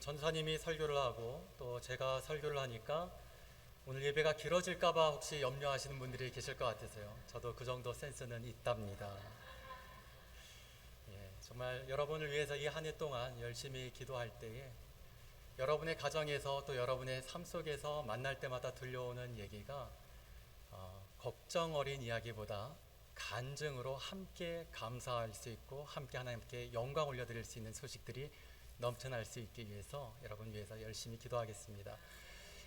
전사님이 설교를 하고 또 제가 설교를 하니까 오늘 예배가 길어질까봐 혹시 염려하시는 분들이 계실 것 같아서요. 저도 그 정도 센스는 있답니다. 정말 여러분을 위해서 이 한 해 동안 열심히 기도할 때에 여러분의 가정에서 또 여러분의 삶 속에서 만날 때마다 들려오는 얘기가 걱정 어린 이야기보다 간증으로 함께 감사할 수 있고 함께 하나님께 영광 올려드릴 수 있는 소식들이 넘쳐날 수 있기 위해서 여러분 위해서 열심히 기도하겠습니다.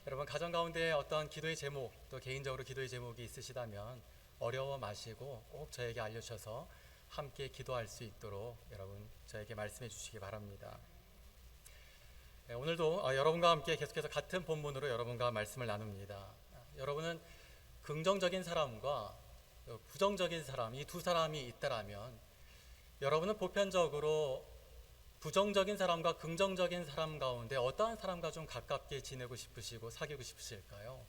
여러분 가정 가운데 어떤 기도의 제목 또 개인적으로 기도의 제목이 있으시다면 어려워 마시고 꼭 저에게 알려주셔서 함께 기도할 수 있도록 여러분 저에게 말씀해 주시기 바랍니다. 오늘도 여러분과 함께 계속해서 같은 본문으로 여러분과 말씀을 나눕니다. 여러분은 긍정적인 사람과 부정적인 사람, 이 두 사람이 있다라면 여러분은 보편적으로 부정적인 사람과 긍정적인 사람 가운데 어떠한 사람과 좀 가깝게 지내고 싶으시고 사귀고 싶으실까요?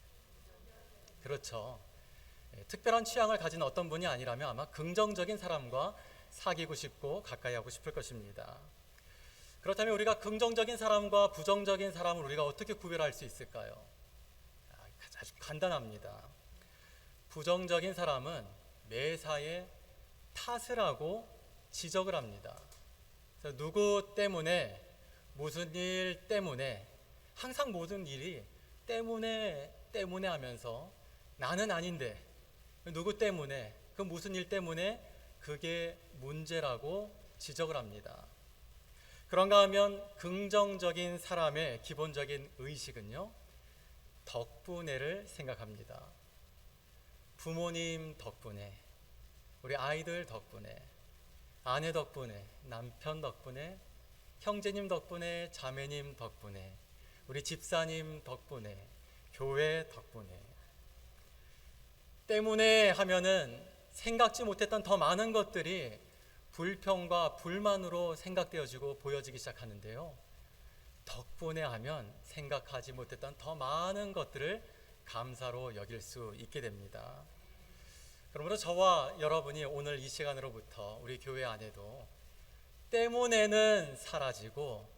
그렇죠. 특별한 취향을 가진 어떤 분이 아니라면 아마 긍정적인 사람과 사귀고 싶고 가까이 하고 싶을 것입니다. 그렇다면 우리가 긍정적인 사람과 부정적인 사람을 우리가 어떻게 구별할 수 있을까요? 아주 간단합니다. 부정적인 사람은 매사에 탓을 하고 지적을 합니다. 그래서 누구 때문에 무슨 일 때문에 항상 모든 일이 때문에 하면서 나는 아닌데 누구 때문에 그 무슨 일 때문에 그게 문제라고 지적을 합니다. 그런가 하면 긍정적인 사람의 기본적인 의식은요, 덕분에를 생각합니다. 부모님 덕분에, 우리 아이들 덕분에, 아내 덕분에, 남편 덕분에, 형제님 덕분에, 자매님 덕분에, 우리 집사님 덕분에, 교회 덕분에. 때문에 하면은 생각지 못했던 더 많은 것들이 불평과 불만으로 생각되어지고 보여지기 시작하는데요. 덕분에 하면 생각하지 못했던 더 많은 것들을 감사로 여길 수 있게 됩니다. 그러므로 저와 여러분이 오늘 이 시간으로부터 우리 교회 안에도 때문에는 사라지고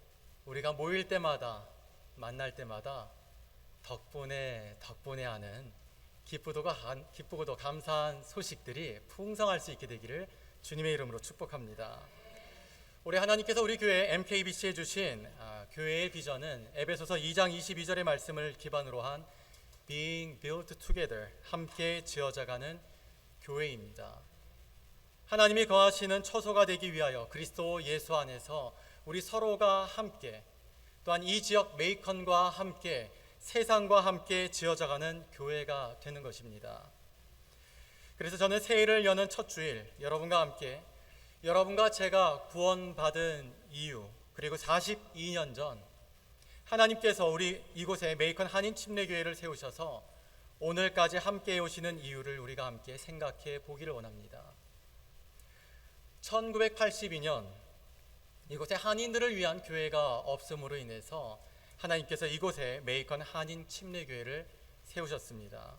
우리가 모일 때마다 만날 때마다 덕분에 하는 기쁘고도 감사한 소식들이 풍성할 수 있게 되기를 주님의 이름으로 축복합니다. 우리 하나님께서 우리 교회 MKBC에 주신 교회의 비전은 에베소서 2장 22절의 말씀을 기반으로 한 Being Built Together, 함께 지어져가는 교회입니다. 하나님이 거하시는 처소가 되기 위하여 그리스도 예수 안에서 우리 서로가 함께 또한 이 지역 메이컨과 함께 세상과 함께 지어져가는 교회가 되는 것입니다. 그래서 저는 새해를 여는 첫 주일 여러분과 함께 여러분과 제가 구원받은 이유 그리고 42년 전 하나님께서 우리 이곳에 메이컨 한인 침례교회를 세우셔서 오늘까지 함께 오시는 이유를 우리가 함께 생각해 보기를 원합니다. 1982년 이곳에 한인들을 위한 교회가 없음으로 인해서 하나님께서 이곳에 메이컨 한인 침례교회를 세우셨습니다.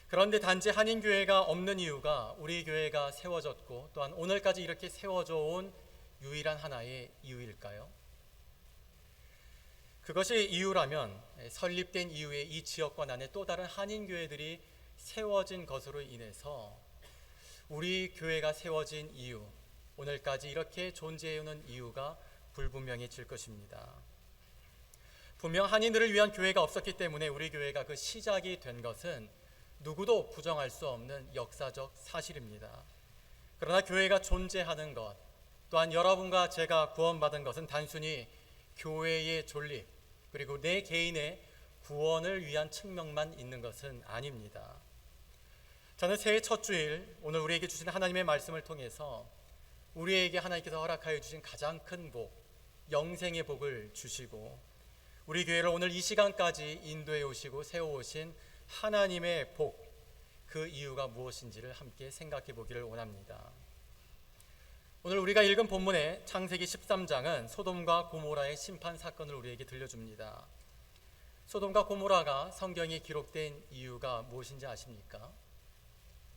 그런데 단지 한인교회가 없는 이유가 우리 교회가 세워졌고 또한 오늘까지 이렇게 세워져 온 유일한 하나의 이유일까요? 그것이 이유라면 설립된 이후에 이 지역과 난에 또 다른 한인교회들이 세워진 것으로 인해서 우리 교회가 세워진 이유, 오늘까지 이렇게 존재해오는 이유가 불분명해질 것입니다. 분명 한인들을 위한 교회가 없었기 때문에 우리 교회가 그 시작이 된 것은 누구도 부정할 수 없는 역사적 사실입니다. 그러나 교회가 존재하는 것, 또한 여러분과 제가 구원받은 것은 단순히 교회의 존립 그리고 내 개인의 구원을 위한 측면만 있는 것은 아닙니다. 저는 새해 첫 주일 오늘 우리에게 주신 하나님의 말씀을 통해서 우리에게 하나님께서 허락하여 주신 가장 큰 복, 영생의 복을 주시고 우리 교회를 오늘 이 시간까지 인도해 오시고 세워오신 하나님의 복, 그 이유가 무엇인지를 함께 생각해 보기를 원합니다. 오늘 우리가 읽은 본문의 창세기 13장은 소돔과 고모라의 심판 사건을 우리에게 들려줍니다. 소돔과 고모라가 성경에 기록된 이유가 무엇인지 아십니까?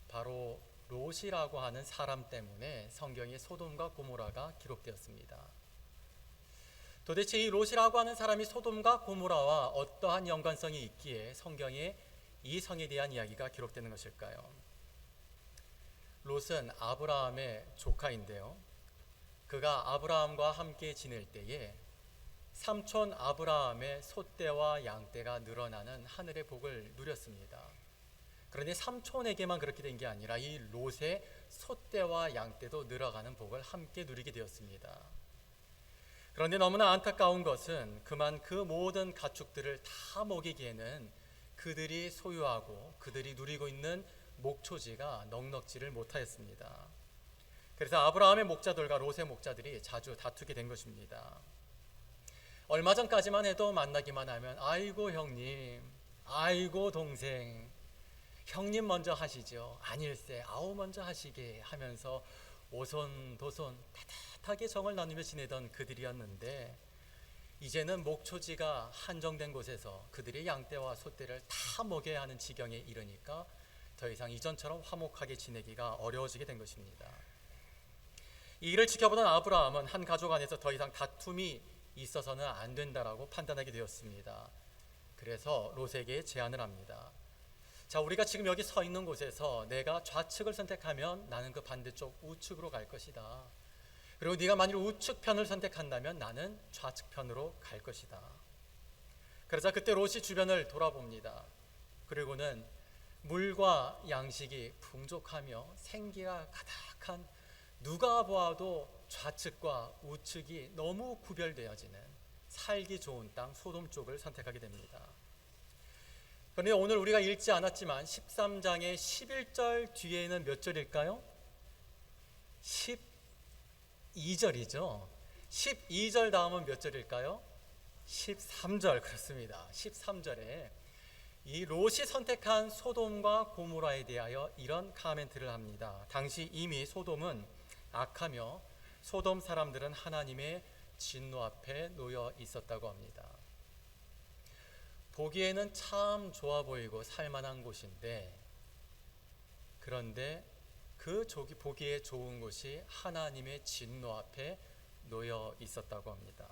바로 롯이라고 하는 사람 때문에 성경에 소돔과 고모라가 기록되었습니다. 도대체 이 롯이라고 하는 사람이 소돔과 고모라와 어떠한 연관성이 있기에 성경에 이 성에 대한 이야기가 기록되는 것일까요? 롯은 아브라함의 조카인데요. 그가 아브라함과 함께 지낼 때에 삼촌 아브라함의 소떼와 양떼가 늘어나는 하늘의 복을 누렸습니다. 그런데 삼촌에게만 그렇게 된 게 아니라 이 롯의 소떼와 양떼도 늘어가는 복을 함께 누리게 되었습니다. 그런데 너무나 안타까운 것은 그만 그 모든 가축들을 다 먹이기에는 그들이 소유하고 그들이 누리고 있는 목초지가 넉넉지를 못하였습니다. 그래서 아브라함의 목자들과 롯의 목자들이 자주 다투게 된 것입니다. 얼마 전까지만 해도 만나기만 하면 아이고 형님, 아이고 동생, 형님 먼저 하시죠. 아닐세 아우 먼저 하시게 하면서 오손도손 따뜻하게 정을 나누며 지내던 그들이었는데 이제는 목초지가 한정된 곳에서 그들의 양떼와 소떼를 다 먹여야 하는 지경에 이르니까 더 이상 이전처럼 화목하게 지내기가 어려워지게 된 것입니다. 이 일을 지켜보던 아브라함은 한 가족 안에서 더 이상 다툼이 있어서는 안 된다라고 판단하게 되었습니다. 그래서 롯에게 제안을 합니다. 자, 우리가 지금 여기 서 있는 곳에서 내가 좌측을 선택하면 나는 그 반대쪽 우측으로 갈 것이다. 그리고 네가 만일 우측 편을 선택한다면 나는 좌측 편으로 갈 것이다. 그러자 그때 롯이 주변을 돌아봅니다. 그리고는 물과 양식이 풍족하며 생기가 가득한 누가 보아도 좌측과 우측이 너무 구별되어지는 살기 좋은 땅 소돔 쪽을 선택하게 됩니다. 그런데 오늘 우리가 읽지 않았지만 13장의 11절 뒤에는 몇 절일까요? 12절이죠. 12절 다음은 몇 절일까요? 13절. 그렇습니다. 13절에 이 롯이 선택한 소돔과 고모라에 대하여 이런 카멘트를 합니다. 당시 이미 소돔은 악하며 소돔 사람들은 하나님의 진노 앞에 놓여 있었다고 합니다. 보기에는 참 좋아 보이고 살만한 곳인데 그런데 그 보기에 좋은 곳이 하나님의 진노 앞에 놓여 있었다고 합니다.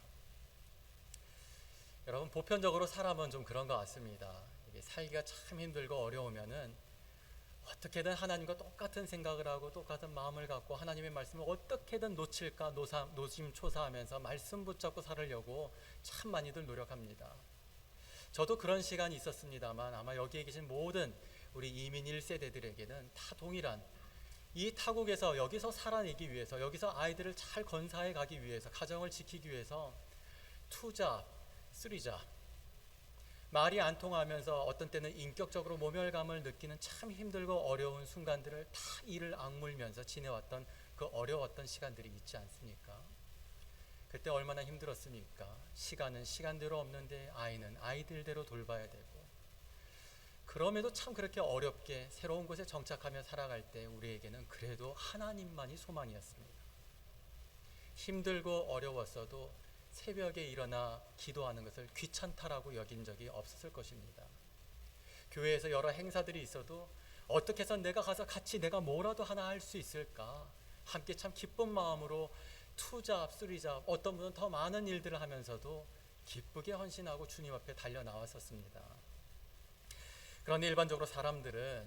여러분, 보편적으로 사람은 좀 그런 것 같습니다. 이게 살기가 참 힘들고 어려우면은 어떻게든 하나님과 똑같은 생각을 하고 똑같은 마음을 갖고 하나님의 말씀을 어떻게든 놓칠까 노심초사하면서 말씀 붙잡고 살으려고 참 많이들 노력합니다. 저도 그런 시간이 있었습니다만 아마 여기에 계신 모든 우리 이민 1세대들에게는 다 동일한 이 타국에서 여기서 살아내기 위해서 여기서 아이들을 잘 건사해 가기 위해서 가정을 지키기 위해서 투잡, 쓰리잡 말이 안 통하면서 어떤 때는 인격적으로 모멸감을 느끼는 참 힘들고 어려운 순간들을 다 이를 악물면서 지내왔던 그 어려웠던 시간들이 있지 않습니까? 그때 얼마나 힘들었습니까? 시간은 시간대로 없는데 아이는 아이들대로 돌봐야 되고 그럼에도 참 그렇게 어렵게 새로운 곳에 정착하며 살아갈 때 우리에게는 그래도 하나님만이 소망이었습니다. 힘들고 어려웠어도 새벽에 일어나 기도하는 것을 귀찮다라고 여긴 적이 없었을 것입니다. 교회에서 여러 행사들이 있어도 어떻게 해서 내가 가서 같이 내가 뭐라도 하나 할 수 있을까 함께 참 기쁜 마음으로 투잡, 쓰리잡 어떤 분은 더 많은 일들을 하면서도 기쁘게 헌신하고 주님 앞에 달려 나왔었습니다. 그런데 일반적으로 사람들은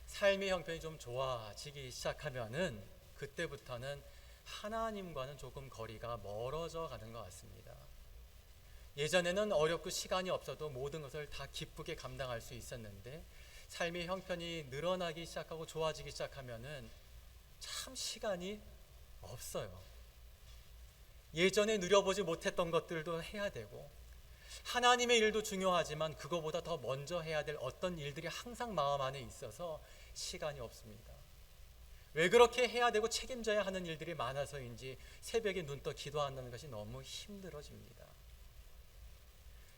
삶의 형편이 좀 좋아지기 시작하면은 그때부터는 하나님과는 조금 거리가 멀어져 가는 것 같습니다. 예전에는 어렵고 시간이 없어도 모든 것을 다 기쁘게 감당할 수 있었는데 삶의 형편이 늘어나기 시작하고 좋아지기 시작하면은 참 시간이 없어요. 예전에 누려보지 못했던 것들도 해야 되고 하나님의 일도 중요하지만 그거보다 더 먼저 해야 될 어떤 일들이 항상 마음 안에 있어서 시간이 없습니다. 왜 그렇게 해야 되고 책임져야 하는 일들이 많아서인지 새벽에 눈 떠 기도한다는 것이 너무 힘들어집니다.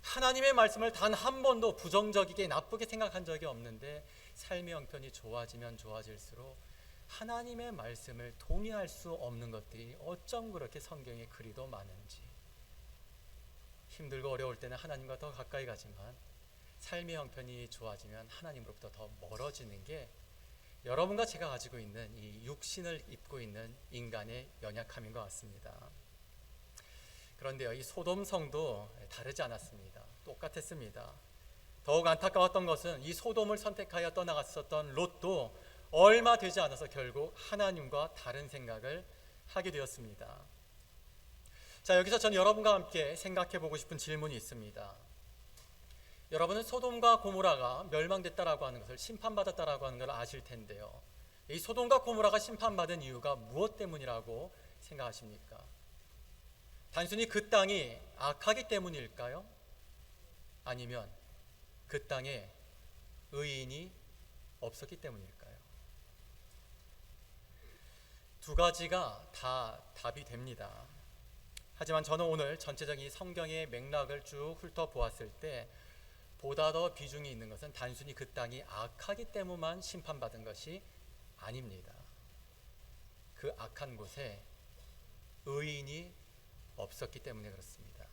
하나님의 말씀을 단 한 번도 부정적이게 나쁘게 생각한 적이 없는데 삶의 형편이 좋아지면 좋아질수록 하나님의 말씀을 동의할 수 없는 것들이 어쩜 그렇게 성경에 그리도 많은지 힘들고 어려울 때는 하나님과 더 가까이 가지만 삶의 형편이 좋아지면 하나님으로부터 더 멀어지는 게 여러분과 제가 가지고 있는 이 육신을 입고 있는 인간의 연약함인 것 같습니다. 그런데요, 이 소돔 성도 다르지 않았습니다. 똑같았습니다. 더욱 안타까웠던 것은 이 소돔을 선택하여 떠나갔었던 롯도 얼마 되지 않아서 결국 하나님과 다른 생각을 하게 되었습니다. 자, 여기서 전 여러분과 함께 생각해 보고 싶은 질문이 있습니다. 여러분은 소돔과 고모라가 멸망됐다라고 하는 것을, 심판받았다라고 하는 걸 아실 텐데요, 이 소돔과 고모라가 심판받은 이유가 무엇 때문이라고 생각하십니까? 단순히 그 땅이 악하기 때문일까요? 아니면 그 땅에 의인이 없었기 때문일까요? 두 가지가 다 답이 됩니다. 하지만 저는 오늘 전체적인 성경의 맥락을 쭉 훑어보았을 때 보다 더 비중이 있는 것은 단순히 그 땅이 악하기 때문만 심판받은 것이 아닙니다. 그 악한 곳에 의인이 없었기 때문에 그렇습니다.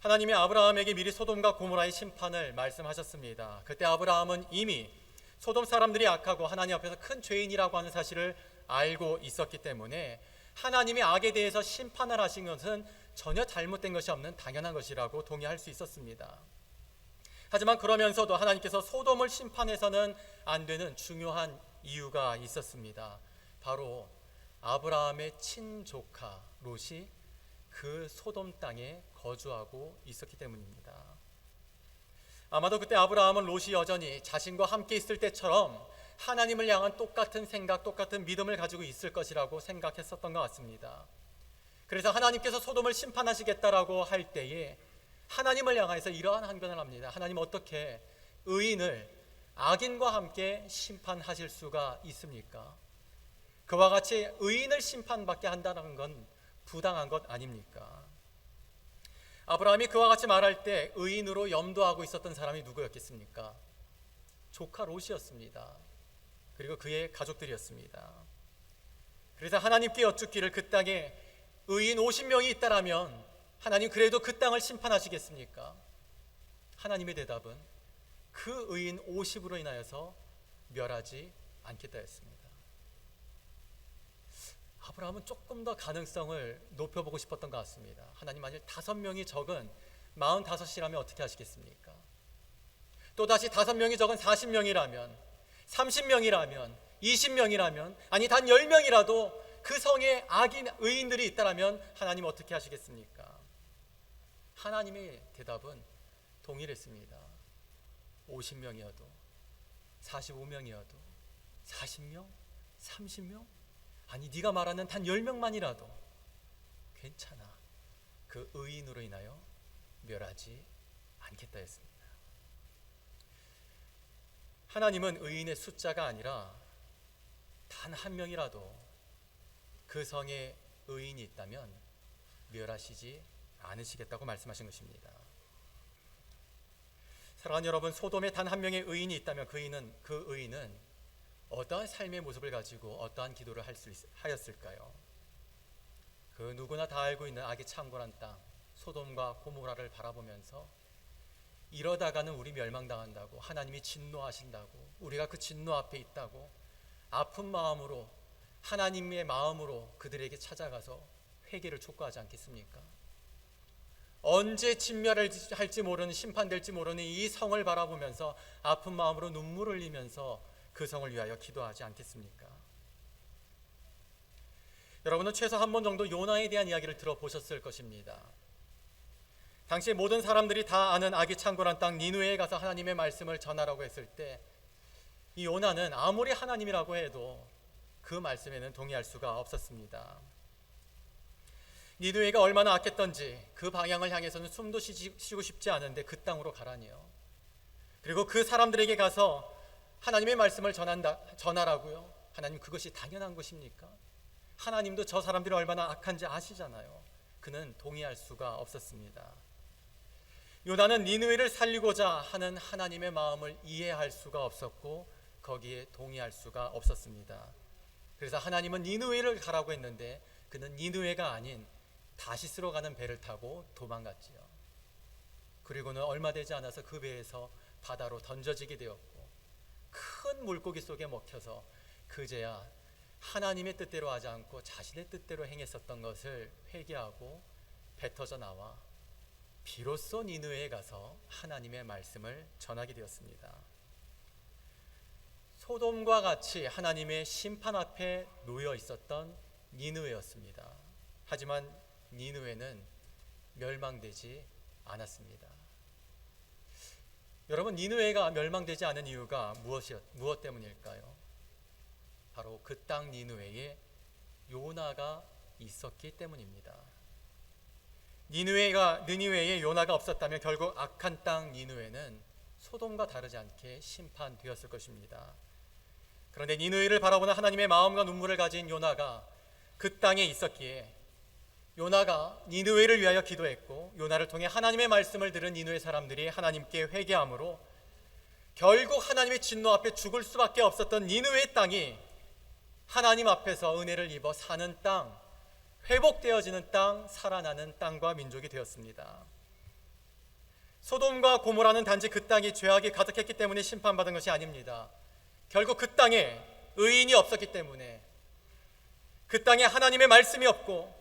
하나님이 아브라함에게 미리 소돔과 고모라의 심판을 말씀하셨습니다. 그때 아브라함은 이미 소돔 사람들이 악하고 하나님 앞에서 큰 죄인이라고 하는 사실을 알고 있었기 때문에 하나님이 악에 대해서 심판을 하신 것은 전혀 잘못된 것이 없는 당연한 것이라고 동의할 수 있었습니다. 하지만 그러면서도 하나님께서 소돔을 심판해서는 안 되는 중요한 이유가 있었습니다. 바로 아브라함의 친조카 롯이 그 소돔 땅에 거주하고 있었기 때문입니다. 아마도 그때 아브라함은 롯이 여전히 자신과 함께 있을 때처럼 하나님을 향한 똑같은 생각, 똑같은 믿음을 가지고 있을 것이라고 생각했었던 것 같습니다. 그래서 하나님께서 소돔을 심판하시겠다라고 할 때에 하나님을 향해서 이러한 항변을 합니다. 하나님, 어떻게 의인을 악인과 함께 심판하실 수가 있습니까? 그와 같이 의인을 심판받게 한다는 건 부당한 것 아닙니까? 아브라함이 그와 같이 말할 때 의인으로 염두하고 있었던 사람이 누구였겠습니까? 조카 롯이었습니다. 그리고 그의 가족들이었습니다. 그래서 하나님께 여쭙기를, 그 땅에 의인 50명이 있다라면 하나님 그래도 그 땅을 심판하시겠습니까? 하나님의 대답은 그 의인 50으로 인하여서 멸하지 않겠다 했습니다. 아브라함은 조금 더 가능성을 높여보고 싶었던 것 같습니다. 하나님, 만일 5명이 적은 45이라면 어떻게 하시겠습니까? 또다시 5명이 적은 40명이라면, 30명이라면, 20명이라면, 아니 단 10명이라도 그 성에 의인들이 있다면 하나님 어떻게 하시겠습니까? 하나님의 대답은 동일했습니다. 50명이어도, 45명이어도, 40명, 30명, 아니 네가 말하는 단 10명만이라도 괜찮아. 그 의인으로 인하여 멸하지 않겠다 했습니다. 하나님은 의인의 숫자가 아니라 단 한 명이라도 그 성에 의인이 있다면 멸하시지 않으시겠다고 말씀하신 것입니다. 사랑하는 여러분, 소돔에 단 한 명의 의인이 있다면 그 의인은 어떠한 삶의 모습을 가지고 어떠한 기도를 하였을까요? 그 누구나 다 알고 있는 악이 창궐한 땅 소돔과 고모라를 바라보면서 이러다가는 우리 멸망당한다고, 하나님이 진노하신다고, 우리가 그 진노 앞에 있다고 아픈 마음으로, 하나님의 마음으로 그들에게 찾아가서 회개를 촉구하지 않겠습니까? 언제 진멸할지 모르는, 심판될지 모르는 이 성을 바라보면서 아픈 마음으로 눈물을 흘리면서 그 성을 위하여 기도하지 않겠습니까? 여러분은 최소 한 번 정도 요나에 대한 이야기를 들어보셨을 것입니다. 당시 모든 사람들이 다 아는 악이 창궐한 땅 니느웨에 가서 하나님의 말씀을 전하라고 했을 때 이 요나는 아무리 하나님이라고 해도 그 말씀에는 동의할 수가 없었습니다. 니느웨가 얼마나 악했던지 그 방향을 향해서는 숨도 쉬고 싶지 않은데 그 땅으로 가라니요. 그리고 그 사람들에게 가서 하나님의 말씀을 전하라고요. 하나님, 그것이 당연한 것입니까? 하나님도 저 사람들이 얼마나 악한지 아시잖아요. 그는 동의할 수가 없었습니다. 요나는 니느웨를 살리고자 하는 하나님의 마음을 이해할 수가 없었고 거기에 동의할 수가 없었습니다. 그래서 하나님은 니느웨를 가라고 했는데 그는 니느웨가 아닌 다시스로 가는 배를 타고 도망갔지요. 그리고는 얼마 되지 않아서 그 배에서 바다로 던져지게 되었고 큰 물고기 속에 먹혀서 그제야 하나님의 뜻대로 하지 않고 자신의 뜻대로 행했었던 것을 회개하고 뱉어져 나와 비로소 니느웨에 가서 하나님의 말씀을 전하게 되었습니다. 소돔과 같이 하나님의 심판 앞에 놓여 있었던 니느웨였습니다. 하지만 니느웨는 멸망되지 않았습니다. 여러분, 니느웨가 멸망되지 않은 이유가 무엇 때문일까요? 바로 그 땅 니느웨에 요나가 있었기 때문입니다. 니느웨에 요나가 없었다면 결국 악한 땅 니느웨는 소돔과 다르지 않게 심판되었을 것입니다. 그런데 니느웨를 바라보는 하나님의 마음과 눈물을 가진 요나가 그 땅에 있었기에 요나가 니느웨를 위하여 기도했고, 요나를 통해 하나님의 말씀을 들은 니느웨 사람들이 하나님께 회개함으로 결국 하나님의 진노 앞에 죽을 수밖에 없었던 니느웨 땅이 하나님 앞에서 은혜를 입어 사는 땅, 회복되어지는 땅, 살아나는 땅과 민족이 되었습니다. 소돔과 고모라는 단지 그 땅이 죄악이 가득했기 때문에 심판받은 것이 아닙니다. 결국 그 땅에 의인이 없었기 때문에, 그 땅에 하나님의 말씀이 없고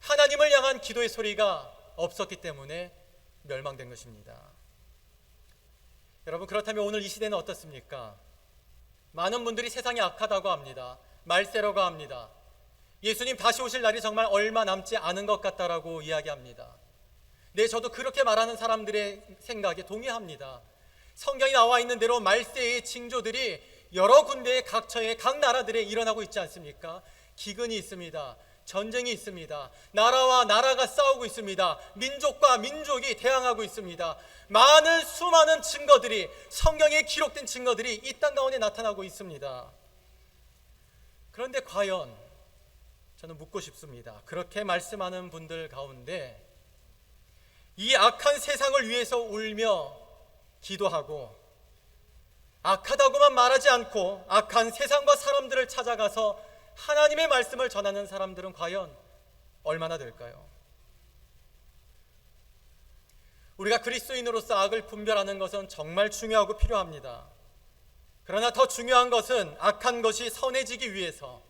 하나님을 향한 기도의 소리가 없었기 때문에 멸망된 것입니다. 여러분, 그렇다면 오늘 이 시대는 어떻습니까? 많은 분들이 세상이 악하다고 합니다. 말세라고 합니다. 예수님 다시 오실 날이 정말 얼마 남지 않은 것 같다라고 이야기합니다. 네, 저도 그렇게 말하는 사람들의 생각에 동의합니다. 성경이 나와 있는 대로 말세의 징조들이 여러 군데의 각처의 각 나라들에 일어나고 있지 않습니까? 기근이 있습니다. 전쟁이 있습니다. 나라와 나라가 싸우고 있습니다. 민족과 민족이 대항하고 있습니다. 수많은 증거들이, 성경에 기록된 증거들이 이 땅 가운데 나타나고 있습니다. 그런데 과연 저는 묻고 싶습니다. 그렇게 말씀하는 분들 가운데 이 악한 세상을 위해서 울며 기도하고 악하다고만 말하지 않고 악한 세상과 사람들을 찾아가서 하나님의 말씀을 전하는 사람들은 과연 얼마나 될까요? 우리가 그리스도인으로서 악을 분별하는 것은 정말 중요하고 필요합니다. 그러나 더 중요한 것은 악한 것이 선해지기 위해서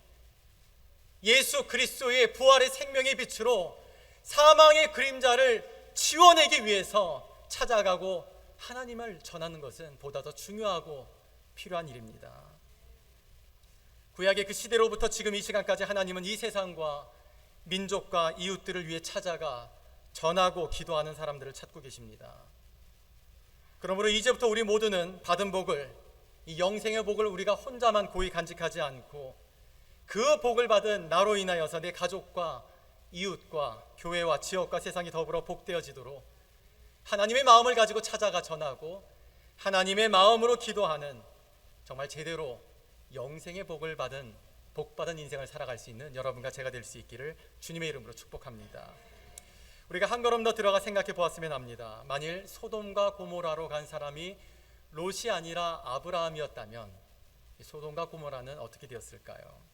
예수 그리스도의 부활의 생명의 빛으로 사망의 그림자를 지워내기 위해서 찾아가고 하나님을 전하는 것은 보다 더 중요하고 필요한 일입니다. 구약의 그 시대로부터 지금 이 시간까지 하나님은 이 세상과 민족과 이웃들을 위해 찾아가 전하고 기도하는 사람들을 찾고 계십니다. 그러므로 이제부터 우리 모두는 받은 복을, 이 영생의 복을 우리가 혼자만 고이 간직하지 않고 그 복을 받은 나로 인하여서 내 가족과 이웃과 교회와 지역과 세상이 더불어 복되어지도록 하나님의 마음을 가지고 찾아가 전하고 하나님의 마음으로 기도하는, 정말 제대로 영생의 복을 받은, 복받은 인생을 살아갈 수 있는 여러분과 제가 될 수 있기를 주님의 이름으로 축복합니다. 우리가 한 걸음 더 들어가 생각해 보았으면 합니다. 만일 소돔과 고모라로 간 사람이 롯이 아니라 아브라함이었다면 소돔과 고모라는 어떻게 되었을까요?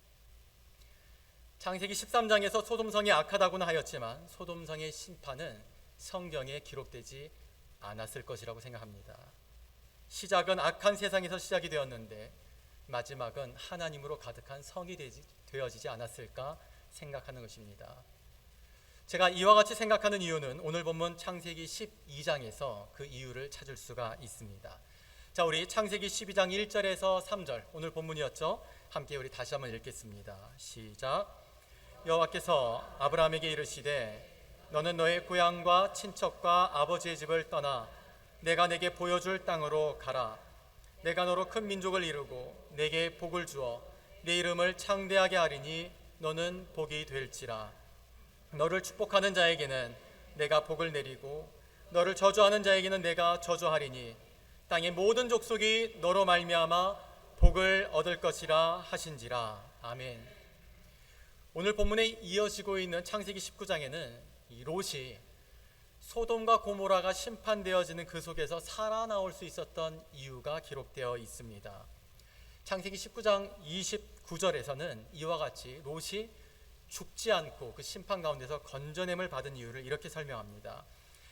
창세기 13장에서 소돔성이 악하다고는 하였지만 소돔성의 심판은 성경에 기록되지 않았을 것이라고 생각합니다. 시작은 악한 세상에서 시작이 되었는데 마지막은 하나님으로 가득한 성이 되어지지 않았을까 생각하는 것입니다. 제가 이와 같이 생각하는 이유는 오늘 본문 창세기 12장에서 그 이유를 찾을 수가 있습니다. 자, 우리 창세기 12장 1절에서 3절, 오늘 본문이었죠. 함께 우리 다시 한번 읽겠습니다. 시작. 여호와께서 아브라함에게 이르시되 너는 너의 고향과 친척과 아버지의 집을 떠나 내가 내게 보여줄 땅으로 가라. 내가 너로 큰 민족을 이루고 내게 복을 주어 내 이름을 창대하게 하리니 너는 복이 될지라. 너를 축복하는 자에게는 내가 복을 내리고 너를 저주하는 자에게는 내가 저주하리니 땅의 모든 족속이 너로 말미암아 복을 얻을 것이라 하신지라. 아멘. 오늘 본문에 이어지고 있는 창세기 19장에는 이 롯이 소돔과 고모라가 심판되어지는 그 속에서 살아나올 수 있었던 이유가 기록되어 있습니다. 창세기 19장 29절에서는 이와 같이 롯이 죽지 않고 그 심판 가운데서 건져냄을 받은 이유를 이렇게 설명합니다.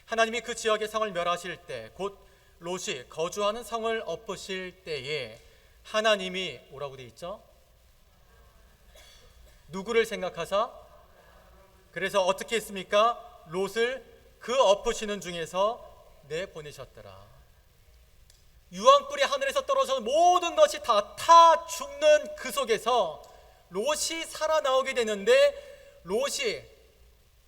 하나님이 그 지역의 성을 멸하실 때, 곧 롯이 거주하는 성을 엎으실 때에 하나님이 뭐라고 되어 있죠? 누구를 생각하사? 그래서 어떻게 했습니까? 롯을 그 엎으시는 중에서 내보내셨더라. 유황불이 하늘에서 떨어져서 모든 것이 다 타 죽는 그 속에서 롯이 살아나오게 되는데, 롯이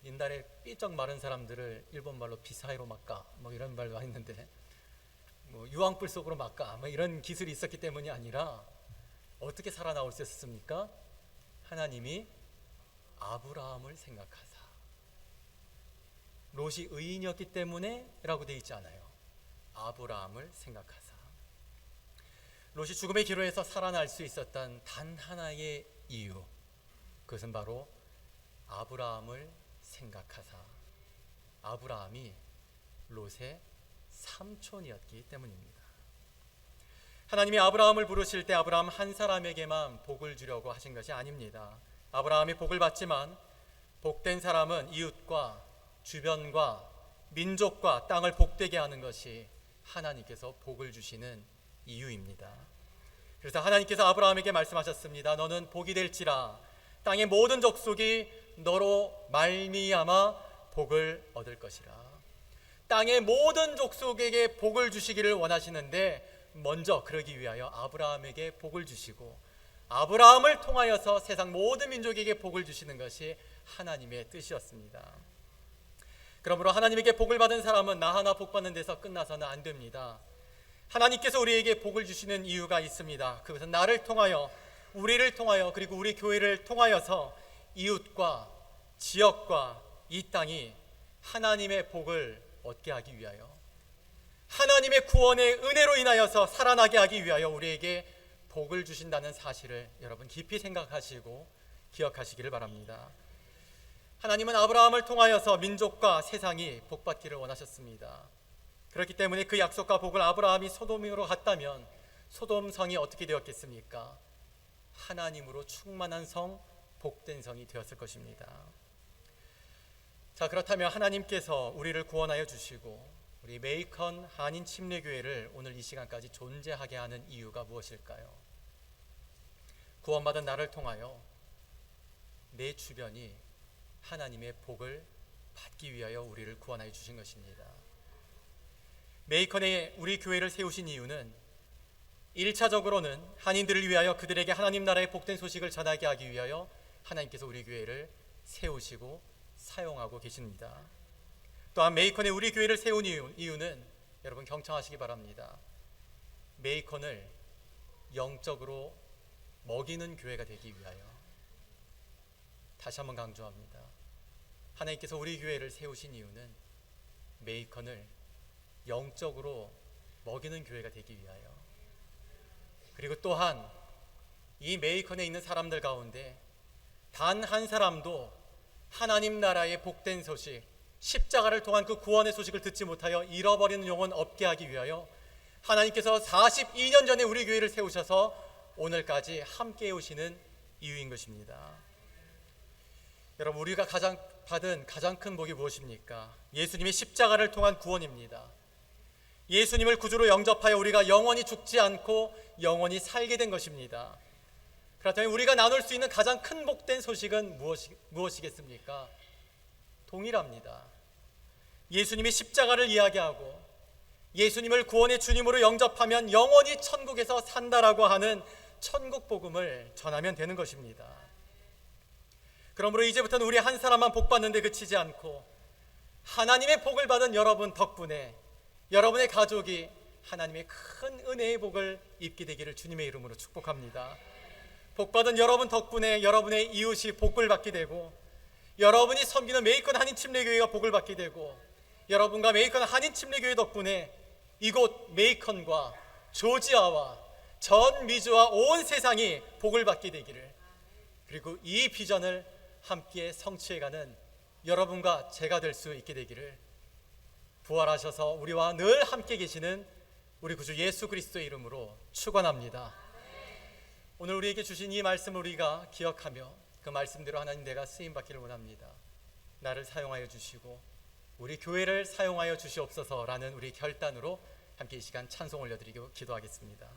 옛날에 삐쩍 마른 사람들을 일본말로 비사이로 막가 뭐 이런 말도 했는데, 뭐 유황불 속으로 막가 뭐 이런 기술이 있었기 때문이 아니라 어떻게 살아나올 수 있었습니까? 하나님이 아브라함을 생각하사. 롯이 의인이었기 때문에 라고 되어 있지 않아요. 아브라함을 생각하사. 롯이 죽음의 기로에서 살아날 수 있었던 단 하나의 이유, 그것은 바로 아브라함을 생각하사. 아브라함이 롯의 삼촌이었기 때문입니다. 하나님이 아브라함을 부르실 때 아브라함 한 사람에게만 복을 주려고 하신 것이 아닙니다. 아브라함이 복을 받지만 복된 사람은 이웃과 주변과 민족과 땅을 복되게 하는 것이 하나님께서 복을 주시는 이유입니다. 그래서 하나님께서 아브라함에게 말씀하셨습니다. 너는 복이 될지라 땅의 모든 족속이 너로 말미암아 복을 얻을 것이라. 땅의 모든 족속에게 복을 주시기를 원하시는데, 먼저 그러기 위하여 아브라함에게 복을 주시고 아브라함을 통하여서 세상 모든 민족에게 복을 주시는 것이 하나님의 뜻이었습니다. 그러므로 하나님에게 복을 받은 사람은 나 하나 복 받는 데서 끝나서는 안 됩니다. 하나님께서 우리에게 복을 주시는 이유가 있습니다. 그것은 나를 통하여, 우리를 통하여, 그리고 우리 교회를 통하여서 이웃과 지역과 이 땅이 하나님의 복을 얻게 하기 위하여, 하나님의 구원의 은혜로 인하여서 살아나게 하기 위하여 우리에게 복을 주신다는 사실을 여러분 깊이 생각하시고 기억하시기를 바랍니다. 하나님은 아브라함을 통하여서 민족과 세상이 복받기를 원하셨습니다. 그렇기 때문에 그 약속과 복을 아브라함이 소돔으로 갔다면 소돔 성이 어떻게 되었겠습니까? 하나님으로 충만한 성, 복된 성이 되었을 것입니다. 자, 그렇다면 하나님께서 우리를 구원하여 주시고 우리 메이컨 한인 침례교회를 오늘 이 시간까지 존재하게 하는 이유가 무엇일까요? 구원받은 나를 통하여 내 주변이 하나님의 복을 받기 위하여 우리를 구원하여 주신 것입니다. 메이컨에 우리 교회를 세우신 이유는 1차적으로는 한인들을 위하여 그들에게 하나님 나라의 복된 소식을 전하게 하기 위하여 하나님께서 우리 교회를 세우시고 사용하고 계십니다. 또한 메이컨에 우리 교회를 세운 이유는 여러분 경청하시기 바랍니다. 메이컨을 영적으로 먹이는 교회가 되기 위하여. 다시 한번 강조합니다. 하나님께서 우리 교회를 세우신 이유는 메이컨을 영적으로 먹이는 교회가 되기 위하여, 그리고 또한 이 메이컨에 있는 사람들 가운데 단 한 사람도 하나님 나라의 복된 소식, 십자가를 통한 그 구원의 소식을 듣지 못하여 잃어버리는 영혼 없게 하기 위하여 하나님께서 42년 전에 우리 교회를 세우셔서 오늘까지 함께 오시는 이유인 것입니다. 여러분, 우리가 받은 가장 큰 복이 무엇입니까? 예수님의 십자가를 통한 구원입니다. 예수님을 구주로 영접하여 우리가 영원히 죽지 않고 영원히 살게 된 것입니다. 그렇다면 우리가 나눌 수 있는 가장 큰 복된 소식은 무엇이겠습니까? 동일합니다. 예수님이 십자가를 이야기하고 예수님을 구원의 주님으로 영접하면 영원히 천국에서 산다라고 하는 천국 복음을 전하면 되는 것입니다. 그러므로 이제부터는 우리 한 사람만 복 받는 데 그치지 않고 하나님의 복을 받은 여러분 덕분에 여러분의 가족이 하나님의 큰 은혜의 복을 입게 되기를 주님의 이름으로 축복합니다. 복 받은 여러분 덕분에 여러분의 이웃이 복을 받게 되고, 여러분이 섬기는 메이컨 한인 침례교회가 복을 받게 되고, 여러분과 메이컨 한인 침례교회 덕분에 이곳 메이컨과 조지아와 전 미주와 온 세상이 복을 받게 되기를, 그리고 이 비전을 함께 성취해가는 여러분과 제가 될 수 있게 되기를 부활하셔서 우리와 늘 함께 계시는 우리 구주 예수 그리스도의 이름으로 축원합니다. 오늘 우리에게 주신 이 말씀을 우리가 기억하며 그 말씀대로 하나님 내가 쓰임받기를 원합니다. 나를 사용하여 주시고 우리 교회를 사용하여 주시옵소서라는 우리 결단으로 함께 이 시간 찬송 올려드리고 기도하겠습니다.